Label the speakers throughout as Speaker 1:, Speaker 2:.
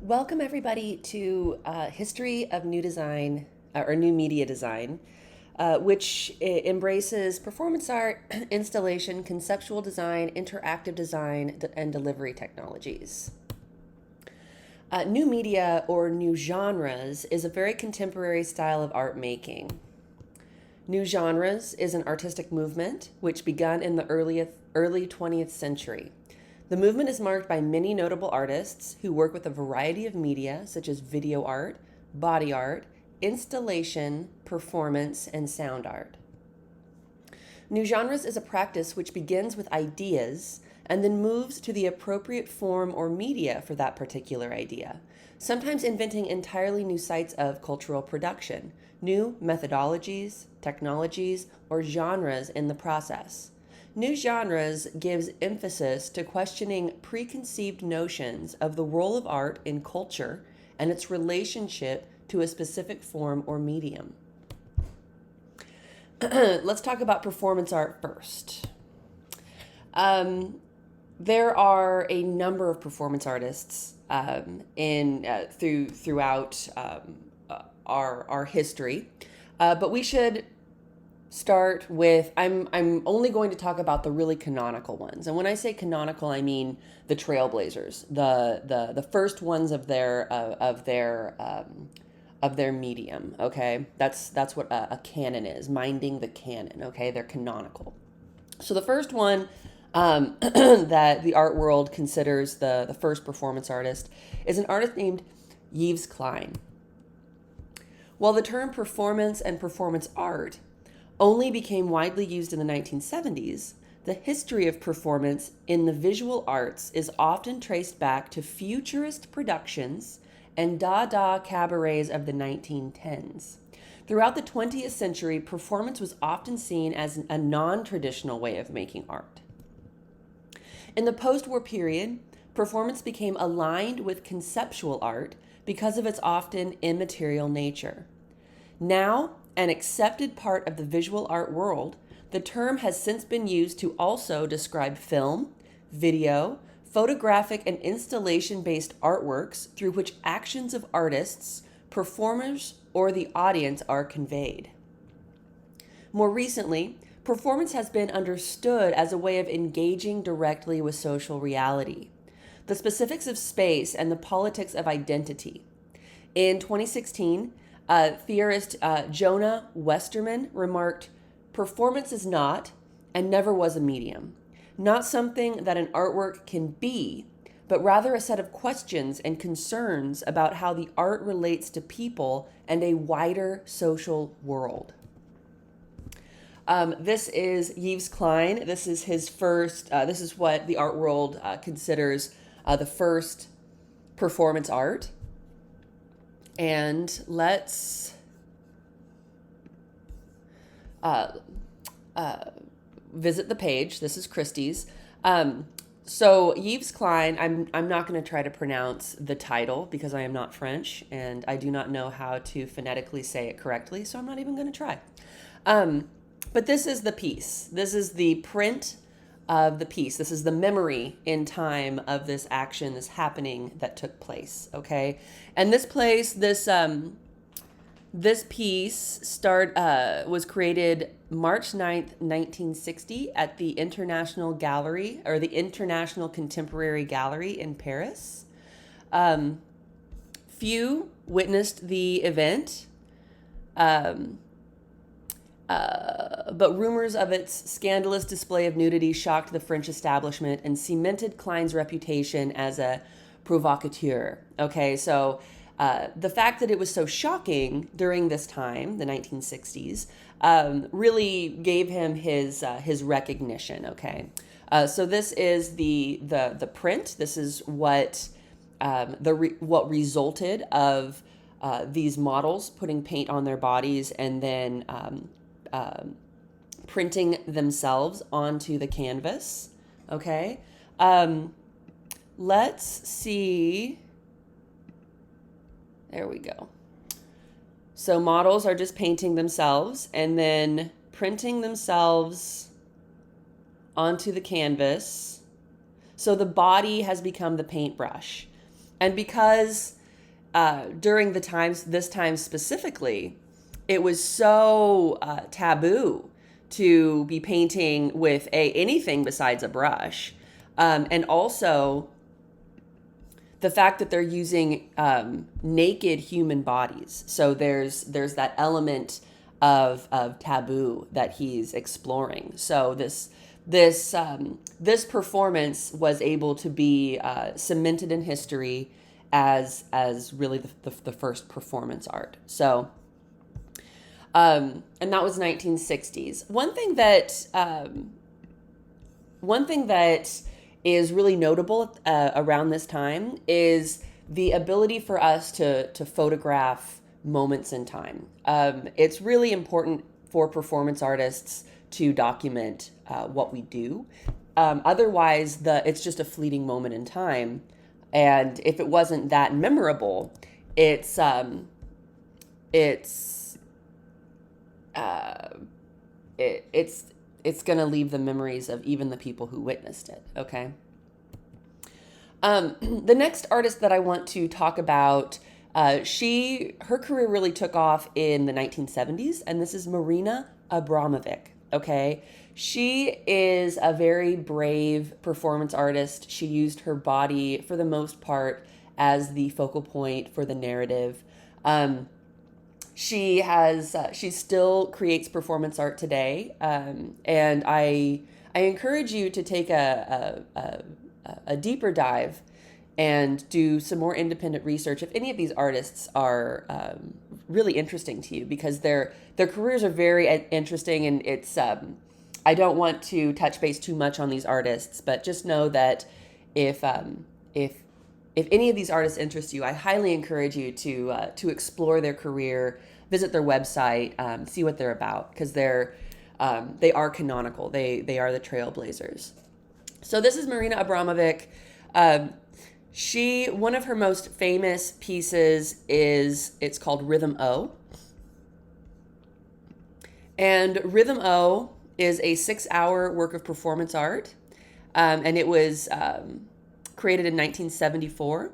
Speaker 1: Welcome, everybody, to History of New Design or New Media Design, which embraces performance art, installation, conceptual design, interactive design, and delivery technologies. New media or new genres is a very contemporary style of art making. New genres is an artistic movement which began in the early 20th century. The movement is marked by many notable artists who work with a variety of media such as video art, body art, installation, performance, and sound art. New genres is a practice which begins with ideas and then moves to the appropriate form or media for that particular idea, sometimes inventing entirely new sites of cultural production, new methodologies, technologies, or genres in the process. New genres gives emphasis to questioning preconceived notions of the role of art in culture and its relationship to a specific form or medium. Let's talk about performance art first. There are a number of performance artists throughout our history, but we should start with I'm only going to talk about the really canonical ones. And when I say canonical, I mean the trailblazers, the first ones of their medium. Okay, that's what a canon is. Minding the canon. Okay, they're canonical. So the first one that the art world considers the first performance artist is an artist named Yves Klein. While the term performance and performance art only became widely used in the 1970s, the history of performance in the visual arts is often traced back to futurist productions and Dada cabarets of the 1910s. Throughout the 20th century, performance was often seen as a non-traditional way of making art. In the post-war period, performance became aligned with conceptual art because of its often immaterial nature. Now, an accepted part of the visual art world, the term has since been used to also describe film, video, photographic, and installation-based artworks through which actions of artists, performers, or the audience are conveyed. More recently, performance has been understood as a way of engaging directly with social reality, the specifics of space, and the politics of identity. In 2016, theorist Jonah Westerman remarked, "Performance is not, and never was a medium, not something that an artwork can be, but rather a set of questions and concerns about how the art relates to people and a wider social world." This is Yves Klein. This is his first, this is what the art world considers the first performance art. And let's visit the page. This is Christie's. So Yves Klein, I'm not going to try to pronounce the title because I am not French and I do not know how to phonetically say it correctly, so I'm not even going to try. But this is the piece. This is the print of the piece. This is the memory in time of this action, this happening that took place. Okay, and this piece was created March 9th, 1960 at the International Gallery, or the International Contemporary Gallery in Paris. Few witnessed the event. But rumors of its scandalous display of nudity shocked the French establishment and cemented Klein's reputation as a provocateur. Okay, so the fact that it was so shocking during this time, the 1960s, really gave him his recognition. Okay, so this is the print. This is what what resulted of these models putting paint on their bodies and then printing themselves onto the canvas. Okay. Let's see. There we go. So models are just painting themselves and then printing themselves onto the canvas. So the body has become the paintbrush. And because during this time specifically, it was so taboo to be painting with anything besides a brush. And also the fact that they're using naked human bodies. So there's that element of taboo that he's exploring. So this performance was able to be cemented in history as really the first performance art. So and that was 1960s. One thing that is really notable around this time is the ability for us to photograph moments in time. It's really important for performance artists to document what we do. Otherwise, it's just a fleeting moment in time, and if it wasn't that memorable, it's uh, it's going to leave the memories of even the people who witnessed it. Okay. The next artist that I want to talk about, her career really took off in the 1970s, and this is Marina Abramovic. Okay. She is a very brave performance artist. She used her body for the most part as the focal point for the narrative. She still creates performance art today, and I encourage you to take a deeper dive and do some more independent research if any of these artists are really interesting to you, because their careers are very interesting, and it's I don't want to touch base too much on these artists, but just know that if any of these artists interest you, I highly encourage you to explore their career, visit their website, see what they're about, because they are canonical. They are the trailblazers. So this is Marina Abramovic. One of her most famous pieces it's called Rhythm O. And Rhythm O is a 6-hour work of performance art, and it was created in 1974.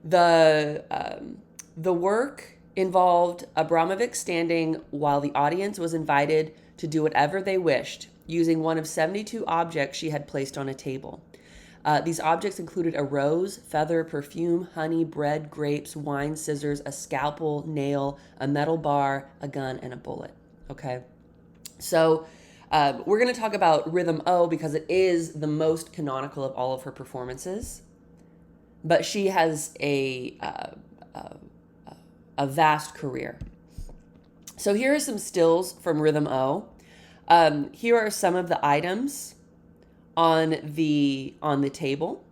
Speaker 1: The work involved Abramovic standing while the audience was invited to do whatever they wished, using one of 72 objects she had placed on a table. These objects included a rose, feather, perfume, honey, bread, grapes, wine, scissors, a scalpel, nail, a metal bar, a gun, and a bullet. Okay, so we're going to talk about Rhythm O because it is the most canonical of all of her performances, but she has a vast career. So here are some stills from Rhythm O. Here are some of the items on the table,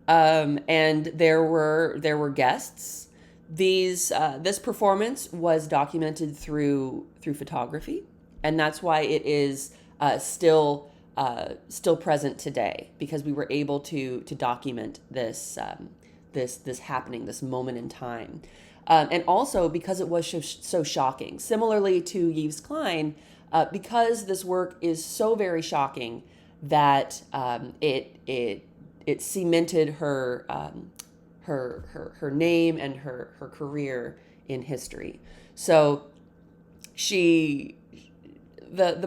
Speaker 1: and there were guests. This performance was documented through photography, and that's why it is still present today, because we were able to document this happening, this moment in time, and also because it was so shocking. Similarly to Yves Klein, because this work is so very shocking that it cemented her name and her career in history. So the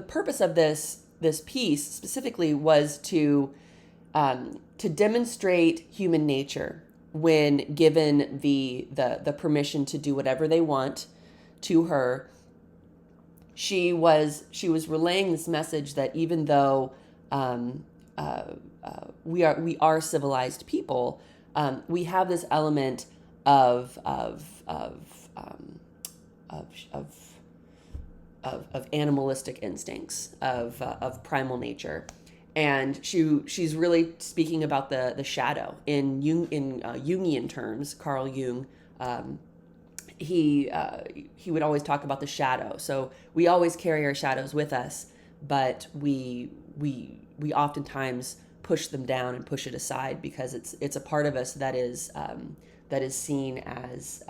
Speaker 1: purpose of this piece specifically was to demonstrate human nature when given the permission to do whatever they want to her. She was relaying this message that even though we are civilized people, we have this element of animalistic instincts, of primal nature, and she's really speaking about the shadow in Jungian terms. Carl Jung, he would always talk about the shadow. So we always carry our shadows with us, but we oftentimes push them down and push it aside because it's a part of us that is seen as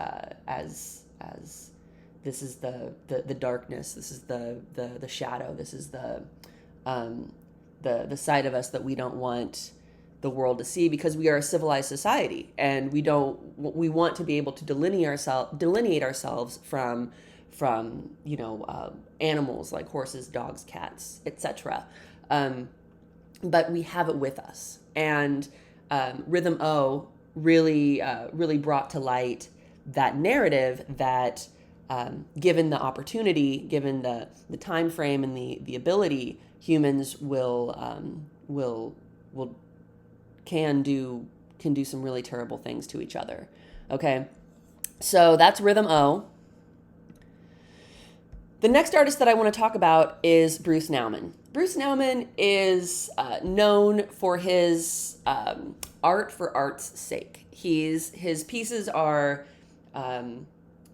Speaker 1: this is the darkness, this is the shadow, this is the side of us that we don't want the world to see, because we are a civilized society and we want to be able to delineate ourselves from animals like horses, dogs, cats, etc. But we have it with us, and Rhythm O really brought to light that narrative that, given the opportunity, given the time frame and the ability, humans will can do some really terrible things to each other. Okay, so that's Rhythm O. The next artist that I want to talk about is Bruce Nauman. Bruce Nauman is known for his art for art's sake. His pieces are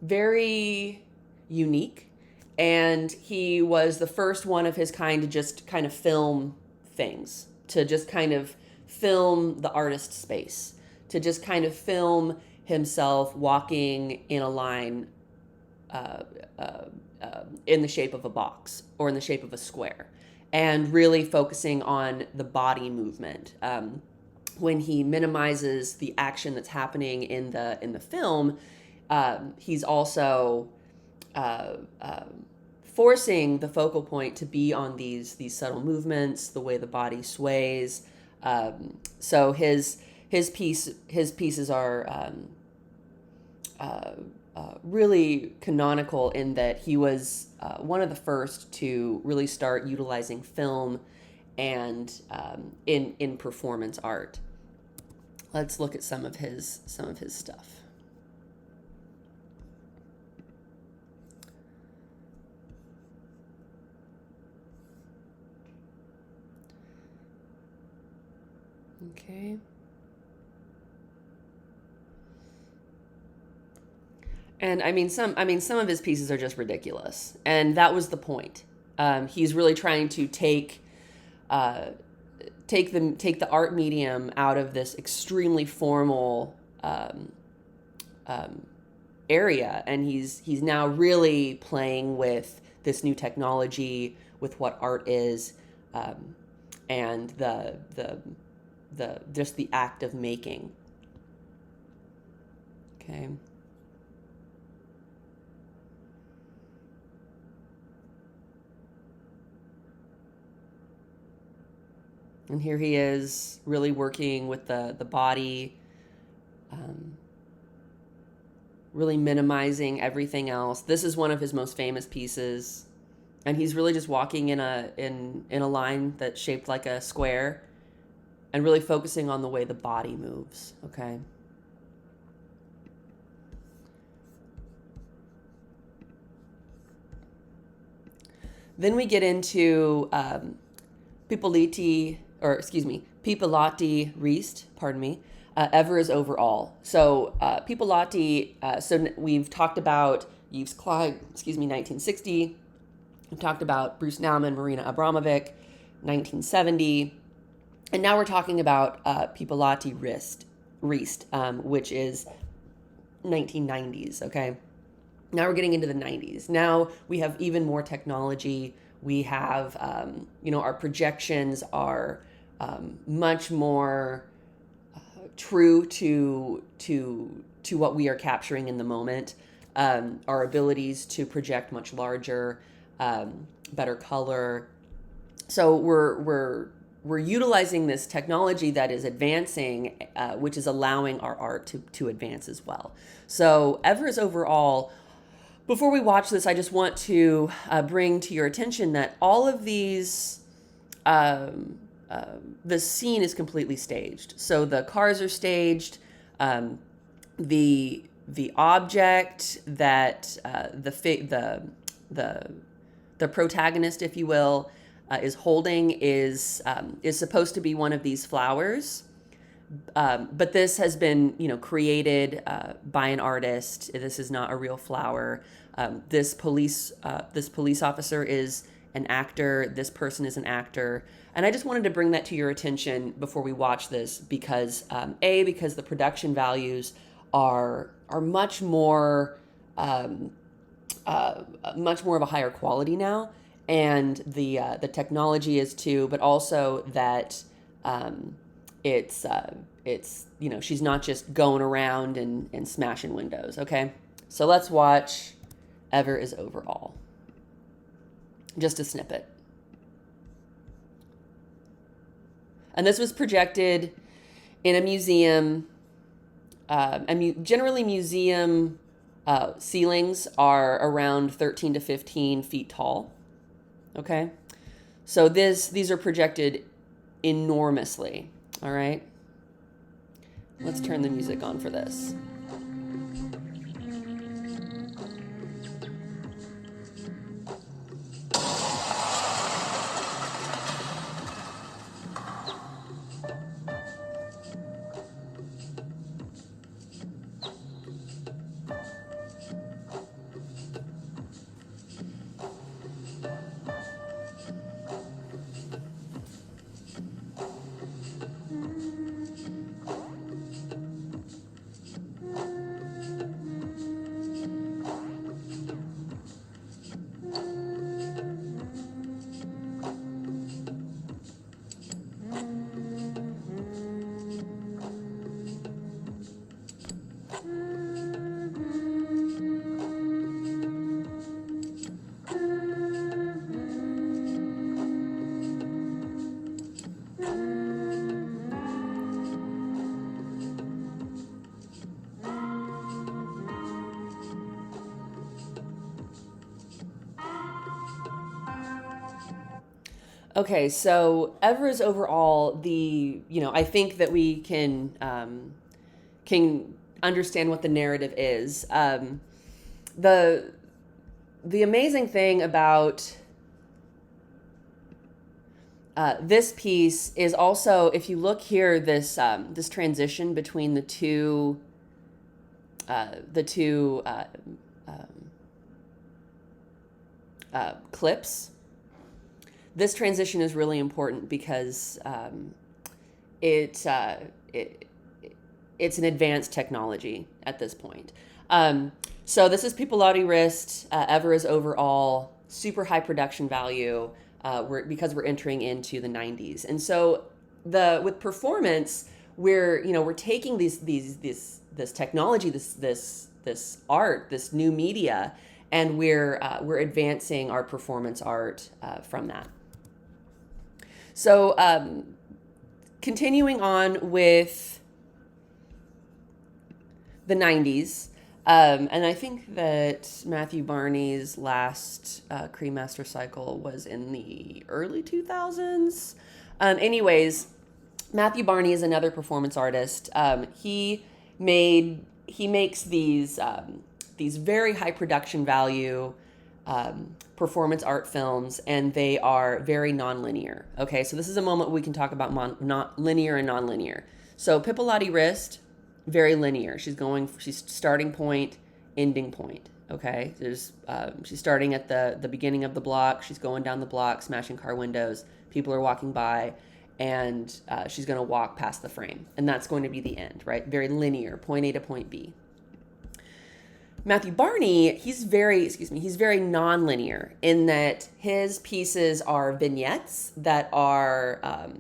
Speaker 1: very unique, and he was the first one of his kind to just kind of film things, to just kind of film the artist space, to just kind of film himself walking in a line in the shape of a box or in the shape of a square, and really focusing on the body movement. When he minimizes the action that's happening in the film, he's also forcing the focal point to be on these subtle movements, the way the body sways. So his pieces are really canonical in that he was one of the first to really start utilizing film and in performance art. Let's look at some of his stuff. Okay. And some of his pieces are just ridiculous, and that was the point. He's really trying to take the art medium out of this extremely formal area, and he's now really playing with this new technology, with what art is, and the just the act of making. Okay. And here he is really working with the body, really minimizing everything else. This is one of his most famous pieces, and he's really just walking in a line that's shaped like a square, and really focusing on the way the body moves. Okay. Then we get into Pipilotti Rist, Ever is Over All. So Pipilotti, we've talked about Yves Klein, 1960. We've talked about Bruce Nauman, Marina Abramovic, 1970. And now we're talking about Pipilotti Rist, which is 1990s, okay? Now we're getting into the 90s. Now we have even more technology. We have, our projections are much more true to what we are capturing in the moment. Our abilities to project much larger, better color. So we're utilizing this technology that is advancing, which is allowing our art to advance as well. So Ever is Over All. Before we watch this, I just want to bring to your attention that all of these, the scene is completely staged. So the cars are staged. The object that the protagonist, if you will, is holding is supposed to be one of these flowers. But this has been, created by an artist. This is not a real flower. This police officer is an actor. This person is an actor. And I just wanted to bring that to your attention before we watch this, because because the production values are much more of a higher quality now, and the technology is too, but also that it's she's not just going around and smashing windows. Okay, so let's watch Ever is Over All. Just a snippet. And this was projected in a museum. Generally, museum ceilings are around 13 to 15 feet tall. Okay, so these are projected enormously. All right, let's turn the music on for this. Okay, so Ever is Over All. I think that we can understand what the narrative is. The the amazing thing about this piece is also, if you look here, this transition between the two clips. This transition is really important because it, it's an advanced technology at this point. So this is Pipolati Wrist, Ever is Over All, super high production value, because we're entering into the 90s. And so with performance, we're taking this technology, this art, this new media, and we're advancing our performance art from that. So continuing on with the 90s, and I think that Matthew Barney's last Cremaster cycle was in the early 2000s. Anyways, Matthew Barney is another performance artist. He makes these very high production value performance art films, and they are very nonlinear. Okay, so this is a moment we can talk about not linear and nonlinear. So Pipolati Wrist, very linear. She's starting point, ending point. Okay, she's starting at the beginning of the block. She's going down the block, smashing car windows. People are walking by, and she's going to walk past the frame, and that's going to be the end. Right, very linear, point A to point B. Matthew Barney, he's very nonlinear in that his pieces are vignettes that are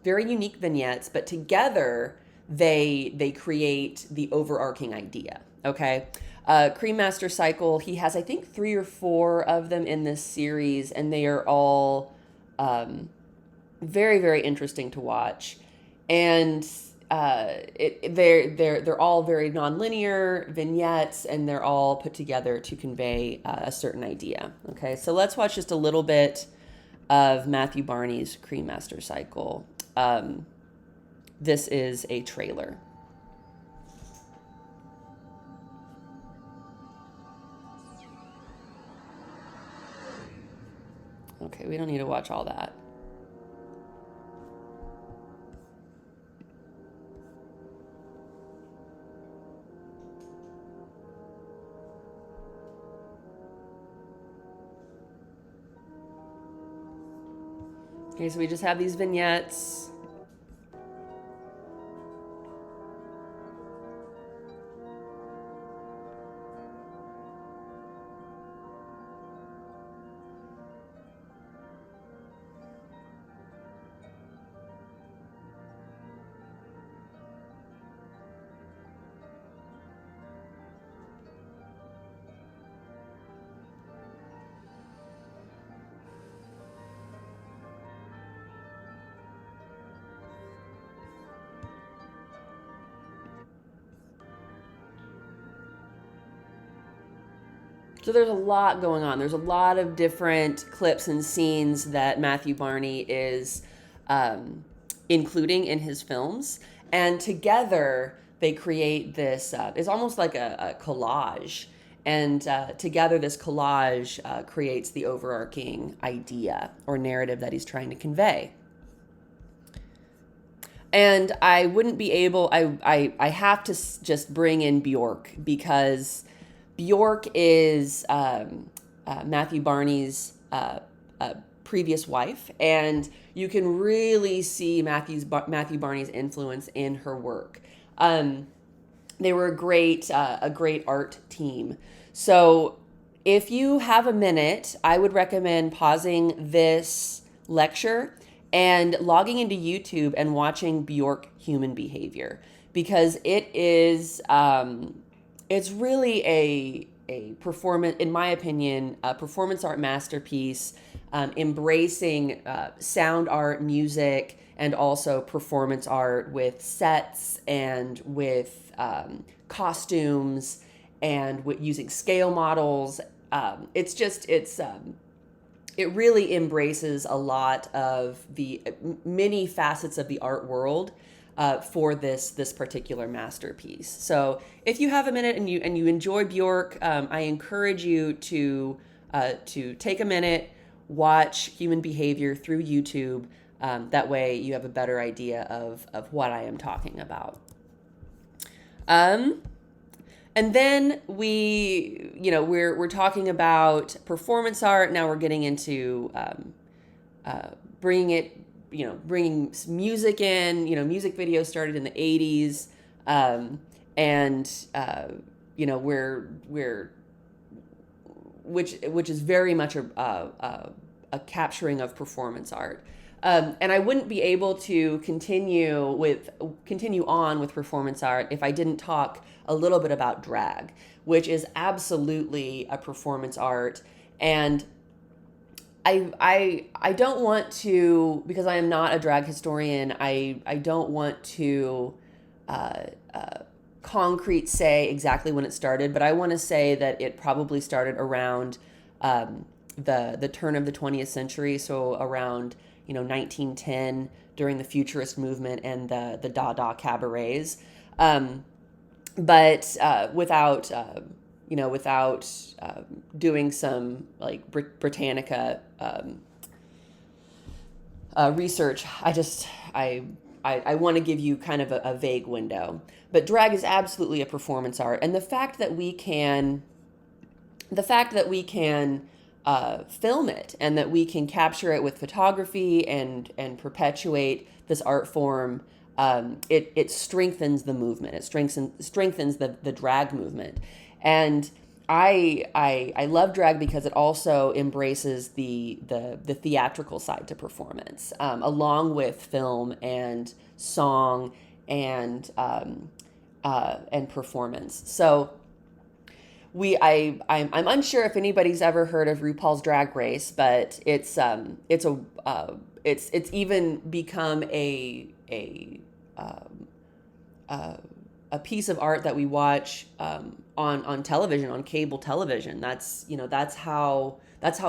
Speaker 1: very unique vignettes, but together they create the overarching idea. Okay, Cremaster cycle, he has I think 3 or 4 of them in this series, and they are all very, very interesting to watch, and they're all very nonlinear vignettes, and they're all put together to convey a certain idea. Okay, so let's watch just a little bit of Matthew Barney's Cremaster cycle. This is a trailer. Okay, we don't need to watch all that. Okay, so we just have these vignettes. So there's a lot going on. There's a lot of different clips and scenes that Matthew Barney is um, including in his films, and together they create this. It's almost like a collage, and together this collage creates the overarching idea or narrative that he's trying to convey. And I wouldn't be able. I have to just bring in Bjork, because Bjork is Matthew Barney's previous wife, and you can really see Matthew Barney's influence in her work. They were a great art team. So if you have a minute, I would recommend pausing this lecture and logging into YouTube and watching Bjork Human Behavior, because it's really a performance, in my opinion, a performance art masterpiece, embracing sound art, music, and also performance art with sets and with costumes and with using scale models. It really embraces a lot of the many facets of the art world for this particular masterpiece. So if you have a minute and you enjoy Bjork, I encourage you to take a minute, watch Human Behavior through YouTube. That way you have a better idea of what I am talking about. And then we're talking about performance art. Now we're getting into bringing music in. Music videos started in the 80s, and we're which is very much a capturing of performance art. And I wouldn't be able to continue on with performance art if I didn't talk a little bit about drag, which is absolutely a performance art. And I don't want to, because I am not a drag historian, I don't want to concrete say exactly when it started, but I want to say that it probably started around the turn of the 20th century, so around 1910, during the Futurist movement and the Dada cabarets, but without doing some like Britannica research. I want to give you kind of a vague window, but drag is absolutely a performance art, and the fact that we can film it, and that we can capture it with photography and perpetuate this art form, it strengthens the movement. It strengthens the drag movement. And I love drag because it also embraces the theatrical side to performance, along with film and song and performance. So I'm unsure if anybody's ever heard of RuPaul's Drag Race, but it's even become a piece of art that we watch on television, on cable television. That's how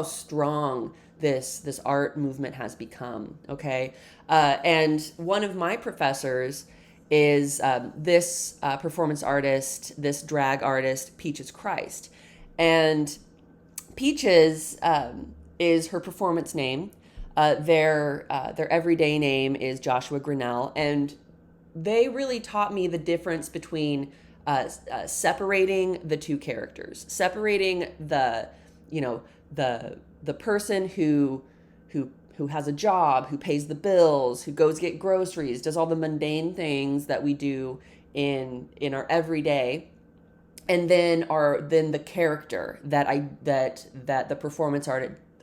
Speaker 1: strong this art movement has become. Okay, and one of my professors is this performance artist, this drag artist, Peaches Christ. And Peaches is her performance name. Their everyday name is Joshua Grinnell. And they really taught me the difference between separating the two characters, separating the person who has a job, who pays the bills, who goes get groceries, does all the mundane things that we do in our everyday, and then the character that the performance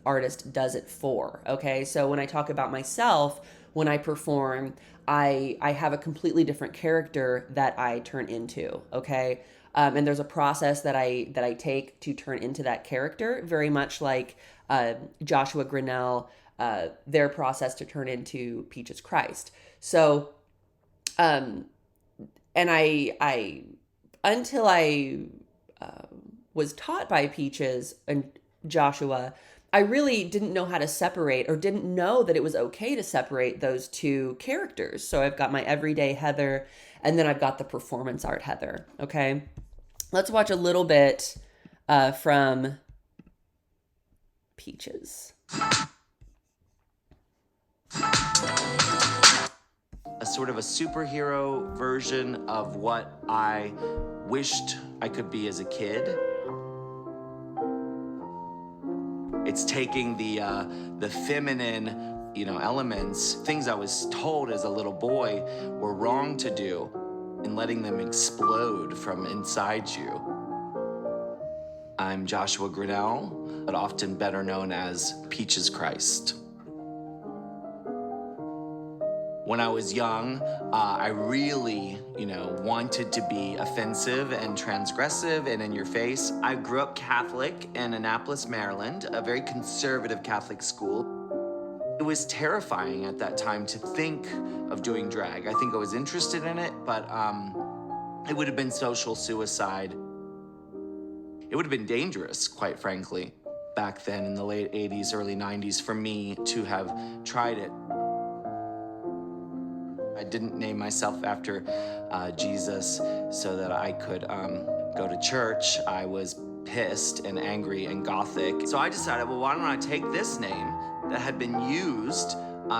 Speaker 1: artist does it for. Okay, so when I talk about myself, when I perform, I have a completely different character that I turn into. Okay, and there's a process that I take to turn into that character, very much like Joshua Grinnell. Their process to turn into Peaches Christ. So, and I until I was taught by Peaches and Joshua, I really didn't know how to separate, or didn't know that it was okay to separate those two characters. So I've got my everyday Heather, and then I've got the performance art Heather. Okay, let's watch a little bit from Peaches.
Speaker 2: A sort of a superhero version of what I wished I could be as a kid. It's taking the feminine, elements, things I was told as a little boy were wrong to do, and letting them explode from inside you. I'm Joshua Grinnell, but often better known as Peaches Christ. When I was young, I really, wanted to be offensive and transgressive and in your face. I grew up Catholic in Annapolis, Maryland, a very conservative Catholic school. It was terrifying at that time to think of doing drag. I think I was interested in it, but it would have been social suicide. It would have been dangerous, quite frankly, back then in the late 80s, early 90s, for me to have tried it. I didn't name myself after Jesus so that I could go to church. I was pissed and angry and gothic. So I decided, well, why don't I take this name that had been used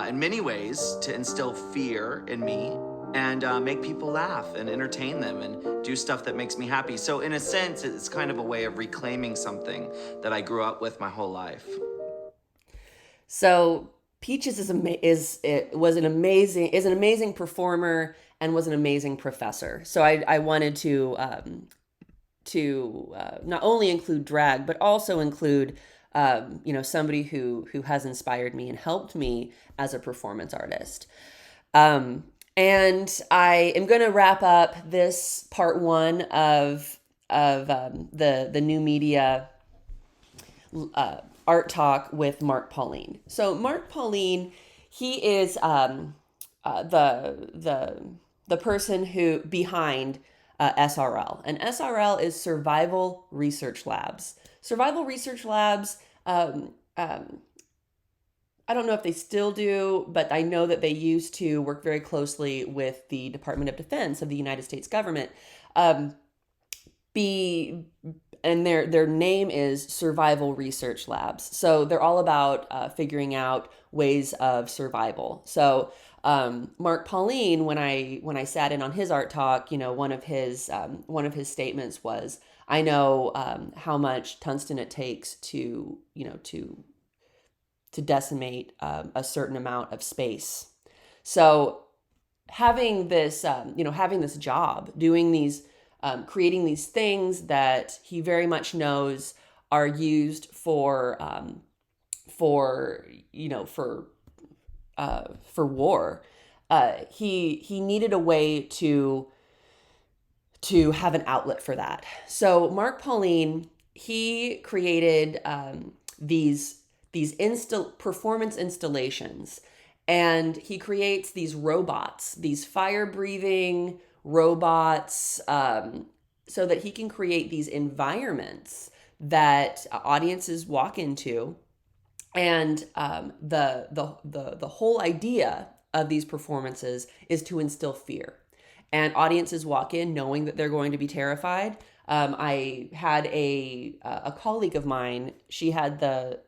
Speaker 2: in many ways to instill fear in me and make people laugh and entertain them and do stuff that makes me happy. So in a sense, it's kind of a way of reclaiming something that I grew up with my whole life.
Speaker 1: So Peaches is an amazing performer and was an amazing professor. So I wanted to not only include drag, but also include somebody who has inspired me and helped me as a performance artist. And I am going to wrap up this part one of the new media art talk with Mark Pauline. So Mark Pauline, he is the person who behind SRL, and SRL is Survival Research Labs. Survival Research Labs. I don't know if they still do, but I know that they used to work very closely with the Department of Defense of the United States government. And their name is Survival Research Labs. So they're all about figuring out ways of survival. So Mark Pauline, when I sat in on his art talk, one of his statements was, I know how much tungsten it takes to decimate a certain amount of space. So having this job, doing these, creating these things that he very much knows are used for war. He needed a way to have an outlet for that. So Mark Pauline, he created these performance installations, and he creates these robots, these fire-breathing robots, so that he can create these environments that audiences walk into. And the whole idea of these performances is to instill fear. And audiences walk in knowing that they're going to be terrified. I had a colleague of mine. She had the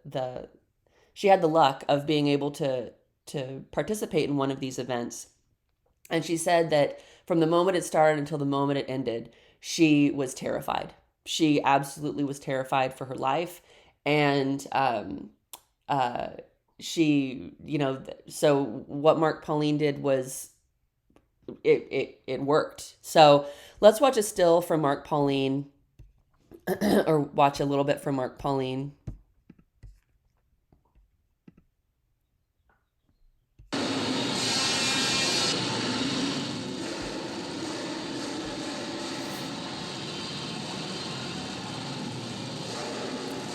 Speaker 1: luck of being able to participate in one of these events, and she said that from the moment it started until the moment it ended, she was terrified. She absolutely was terrified for her life. And so what Mark Pauline did was it worked. So let's watch a still from Mark Pauline, or watch a little bit from Mark Pauline.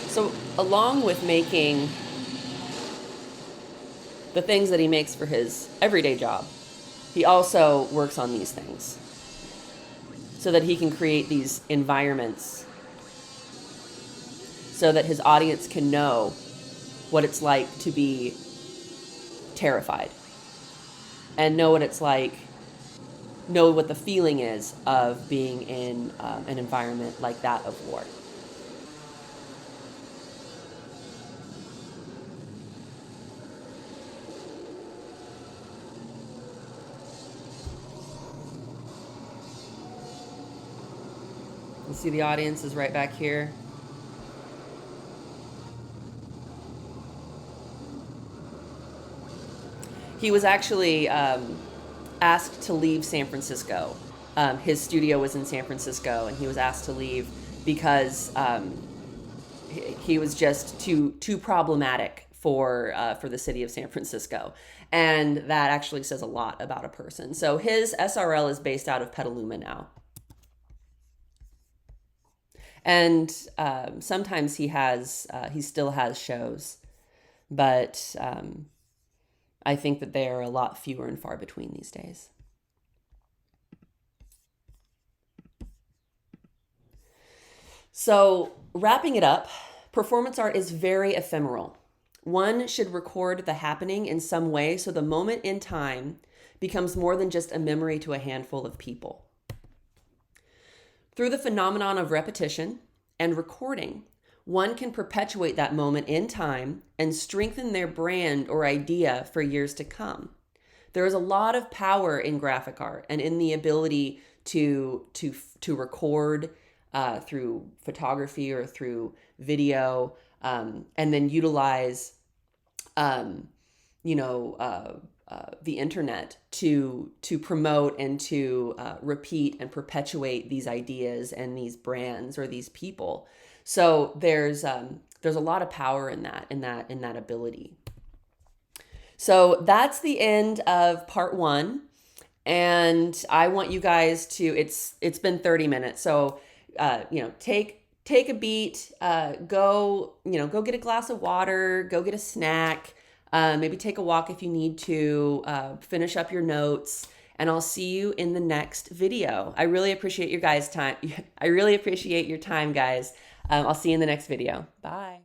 Speaker 1: So along with making the things that he makes for his everyday job, he also works on these things so that he can create these environments so that his audience can know what it's like to be terrified and know what it's like, know what the feeling is of being in an environment like that of war. You see the audience is right back here. He was actually asked to leave San Francisco. His studio was in San Francisco, and he was asked to leave because he was just too problematic for the city of San Francisco, and that actually says a lot about a person. So his SRL is based out of Petaluma now, and sometimes he still has shows, but I think that they are a lot fewer and far between these days. So, wrapping it up, performance art is very ephemeral. One should record the happening in some way so the moment in time becomes more than just a memory to a handful of people. Through the phenomenon of repetition and recording, one can perpetuate that moment in time and strengthen their brand or idea for years to come. There is a lot of power in graphic art and in the ability to record through photography or through video, and then utilize, the internet to promote and to repeat and perpetuate these ideas and these brands or these people. So there's a lot of power in that ability. So that's the end of part 1, and I want you guys to. It's been 30 minutes, so take a beat. Go get a glass of water. Go get a snack. Maybe take a walk if you need to. Finish up your notes. And I'll see you in the next video. I really appreciate your guys' time. I really appreciate your time, guys. I'll see you in the next video. Bye.